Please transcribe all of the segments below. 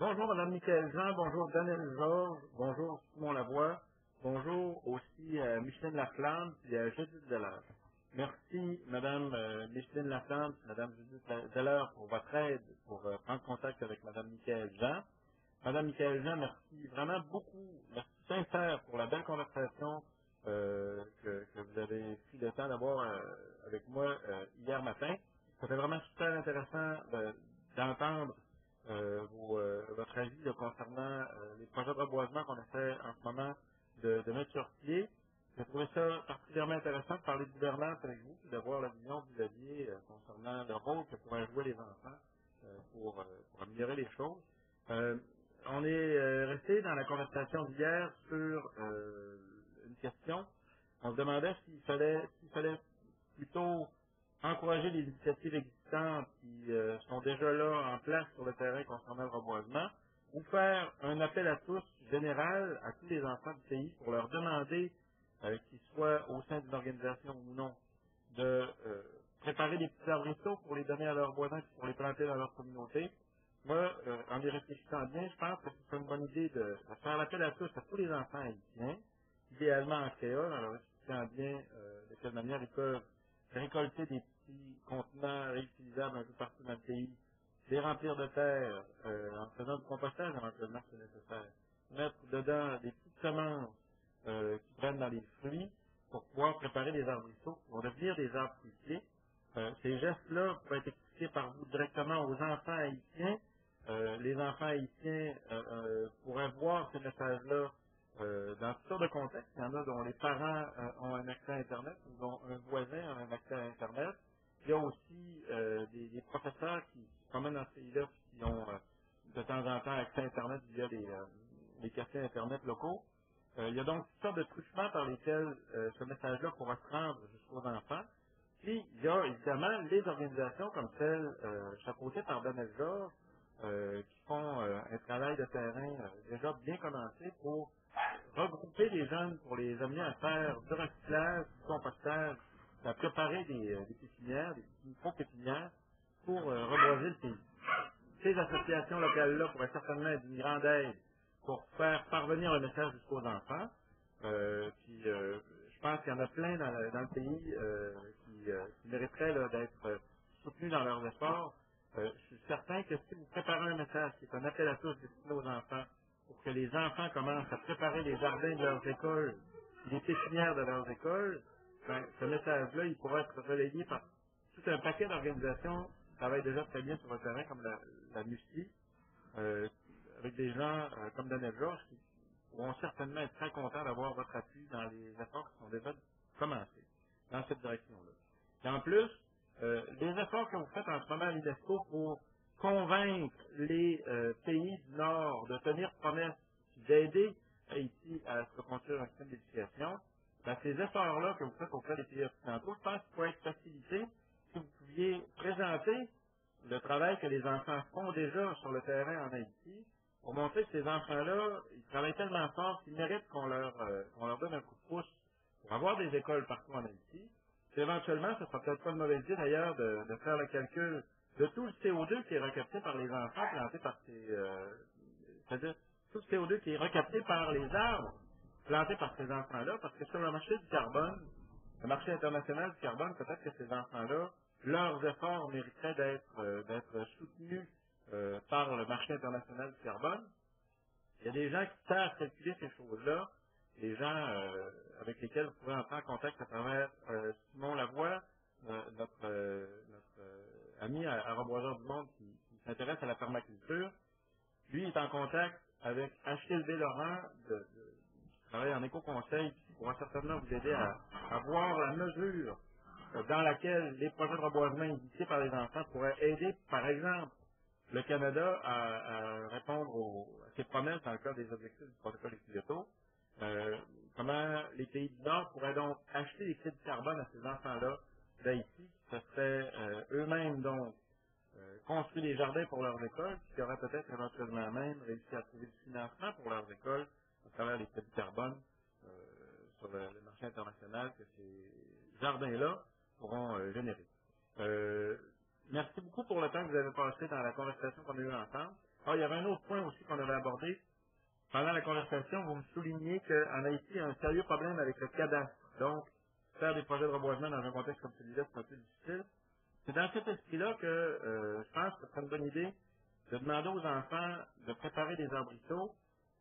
Bonjour Mme Michael Jean, bonjour Daniel Georges, bonjour Simon Lavoie, bonjour aussi Micheline Laflamme et Judith Dallaire. Merci Mme Micheline Laflamme, Mme Judith Dallaire pour votre aide pour prendre contact avec Mme Michael Jean. Mme Michael Jean, merci vraiment beaucoup, merci sincère pour la belle conversation que vous avez pris le temps d'avoir avec moi hier matin. Ça fait vraiment super intéressant d'entendre votre avis concernant les projets de reboisement qu'on essaie en ce moment de mettre sur pied. J'ai trouvé ça particulièrement intéressant de parler de gouvernance avec vous et de voir la vision que vous aviez concernant le rôle que pourraient jouer les enfants pour améliorer les choses. On est resté dans la conversation d'hier sur une question. On se demandait s'il fallait plutôt encourager les initiatives existantes qui sont déjà là en place sur le terrain concernant le reboisement, ou faire un appel à tous général à tous les enfants du pays pour leur demander, qu'ils soient au sein d'une organisation ou non, de préparer des petits arbrisseaux pour les donner à leurs voisins pour les planter dans leur communauté. Moi, en y réfléchissant bien, je pense que c'est une bonne idée de faire l'appel à tous les enfants haïtiens, idéalement en créole, en leur expliquant bien de quelle manière ils peuvent récolter des petits contenants réutilisables un peu partout dans le pays, les remplir de terre, en faisant du compostage éventuellement si c'est nécessaire, mettre dedans des petites semences qui prennent dans les fruits pour pouvoir préparer des arbrisseaux qui vont devenir des arbres fruitiers. Ces gestes-là peuvent être expliqués par vous directement aux enfants haïtiens. Les enfants haïtiens pourraient voir ces messages-là dans toutes sortes de contextes. Il y en a dont les parents ont un accès à Internet, ou dont un voisin a un accès à Internet. Il y a aussi des professeurs qui se promènent dans ce pays-là et qui ont de temps en temps accès à Internet via les cafés Internet locaux. Il y a donc toutes sortes de truchements par lesquels ce message-là pourra se rendre jusqu'aux enfants. Puis, il y a évidemment les organisations comme celle chapeautée par Daniel Georges qui font un travail de terrain déjà bien commencé pour regrouper les jeunes, pour les amener à faire du recyclage, du compostage, à préparer des pépinières, des micro-pépinières pour reboiser le pays. Ces associations locales-là pourraient certainement être d'une grande aide pour faire parvenir le message jusqu'aux enfants. Je pense qu'il y en a plein dans le pays qui mériteraient d'être soutenus dans leurs efforts. Je suis certain que si vous préparez un message qui est un appel à tous destiné aux enfants, pour que les enfants commencent à préparer les jardins de leurs écoles, les pépinières de leurs écoles, ben, ce message-là, il pourra être relayé par tout un paquet d'organisations qui travaillent déjà très bien sur le terrain, comme la MUSI, avec des gens comme Daniel Georges, qui pourront certainement être très contents d'avoir votre appui dans les efforts qui sont déjà commencés dans cette direction-là. Et en plus, les efforts que vous faites en ce moment à l'UNESCO pour convaincre les pays du Nord de tenir promesse d'aider Haïti à se construire un système d'éducation, ben, ces efforts-là que vous faites auprès des pays occidentaux, je pense qu'ils pourraient être facilités si vous pouviez présenter le travail que les enfants font déjà sur le terrain en Haïti, pour montrer que ces enfants-là, ils travaillent tellement fort qu'ils méritent qu'on leur donne un coup de pouce pour avoir des écoles partout en Haïti. Puis éventuellement, ce sera peut-être pas une mauvaise idée d'ailleurs de faire le calcul de tout le CO2 qui est recapté par les enfants plantés par c'est-à-dire tout le CO2 qui est recapté par les arbres plantés par ces enfants-là, parce que sur le marché du carbone, le marché international du carbone, peut-être que ces enfants-là, leurs efforts mériteraient d'être soutenus par le marché international du carbone. Il y a des gens qui savent calculer ces choses-là, des gens avec lesquels vous pourrez entrer en contact à travers Simon Lavoie, notre ami à Reboiseur du Monde qui s'intéresse à la permaculture. Lui est en contact avec Achille B. Laurent, qui travaille en éco-conseil, qui pourra certainement vous aider à voir la mesure dans laquelle les projets de reboisement initiés par les enfants pourraient aider, par exemple, le Canada à répondre à ses promesses dans le cadre des objectifs du protocole de Kyoto. Comment les pays du Nord pourraient donc acheter des crédits de carbone à ces enfants-là d'Haïti, ce serait eux-mêmes donc construire des jardins pour leurs écoles, puis qui auraient peut-être éventuellement même réussi à trouver du financement pour leurs écoles à travers les crédits de carbone sur le marché international que ces jardins-là pourront générer. Merci beaucoup pour le temps que vous avez passé dans la conversation qu'on a eue ensemble. Ah, il y avait un autre point aussi qu'on avait abordé. Pendant la conversation, vous me souligniez qu'en Haïti, il y a un sérieux problème avec le cadastre. Donc, faire des projets de reboisement dans un contexte comme celui-là, c'est un peu difficile. C'est dans cet esprit-là que je pense que ce serait une bonne idée de demander aux enfants de préparer des arbrisseaux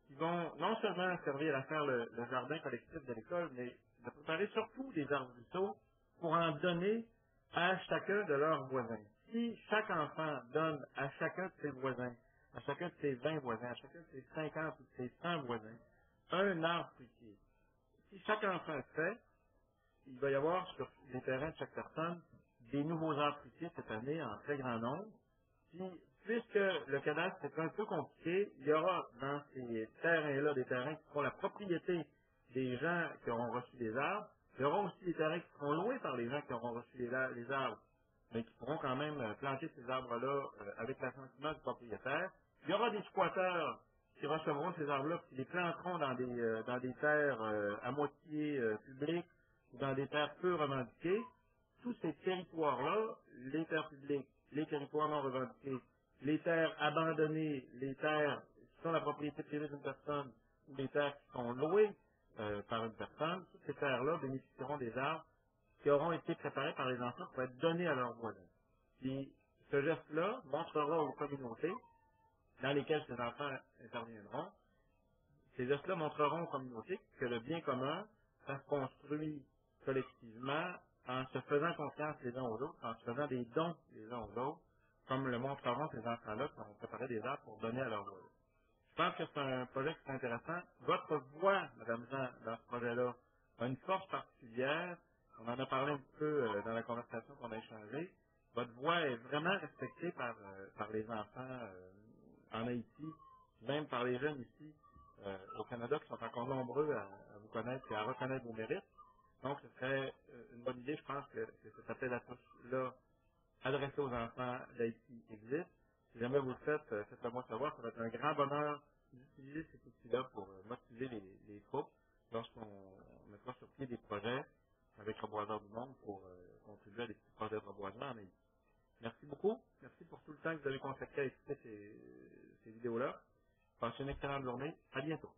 qui vont non seulement servir à faire le jardin collectif de l'école, mais de préparer surtout des arbrisseaux pour en donner à chacun de leurs voisins. Si chaque enfant donne à chacun de ses voisins, à chacun de ses 20 voisins, à chacun de ses 50 ou de ses 100 voisins, un arbre fruitier, si chaque enfant le fait, il va y avoir sur les terrains de chaque personne des nouveaux arbres fruitiers cette année en très grand nombre. Puis, puisque le cadastre est un peu compliqué, il y aura dans ces terrains-là des terrains qui seront la propriété des gens qui auront reçu des arbres. Il y aura aussi des terrains qui seront loués par les gens qui auront reçu les arbres, mais qui pourront quand même planter ces arbres-là avec l'assentiment du propriétaire. Il y aura des squatteurs qui recevront ces arbres-là, qui les planteront dans des terres à moitié publiques ou dans des terres peu revendiquées. Tous ces territoires-là, les terres publiques, les territoires non revendiqués, les terres abandonnées, les terres qui sont la propriété privée d'une personne, ou les terres qui sont louées par une personne, toutes ces terres-là bénéficieront des arbres qui auront été préparés par les enfants pour être donnés à leurs voisins. Puis, ce geste-là montrera aux communautés dans lesquelles ces enfants interviendront, ces gestes-là montreront aux communautés que le bien commun, ça se construit collectivement en se faisant confiance les uns aux autres, en se faisant des dons les uns aux autres, comme le montreront ces enfants-là qui ont préparé des arbres pour donner à leurs voisins. Je pense que c'est un projet qui est intéressant. Votre voix, Mme Jean, dans ce projet-là, a une force particulière. On en a parlé un petit peu dans la conversation qu'on a échangée. Votre voix est vraiment respectée par les enfants en Haïti, même par les jeunes ici au Canada qui sont encore nombreux à vous connaître et à reconnaître vos mérites. Donc, ce serait une bonne idée, je pense, que cet appel à tous-là adressé aux enfants d'Haïti existe. Si jamais vous le faites, faites-le moi savoir. Ça va être un grand bonheur d'utiliser cet outil-là pour motiver les troupes lorsqu'on mettra sur pied des projets avec Reboiseurs du Monde pour contribuer à des petits projets de reboisement en Haïti. Merci beaucoup. Merci pour tout le temps que vous avez consacré à écouter ces vidéos-là. Passez une excellente journée. À bientôt.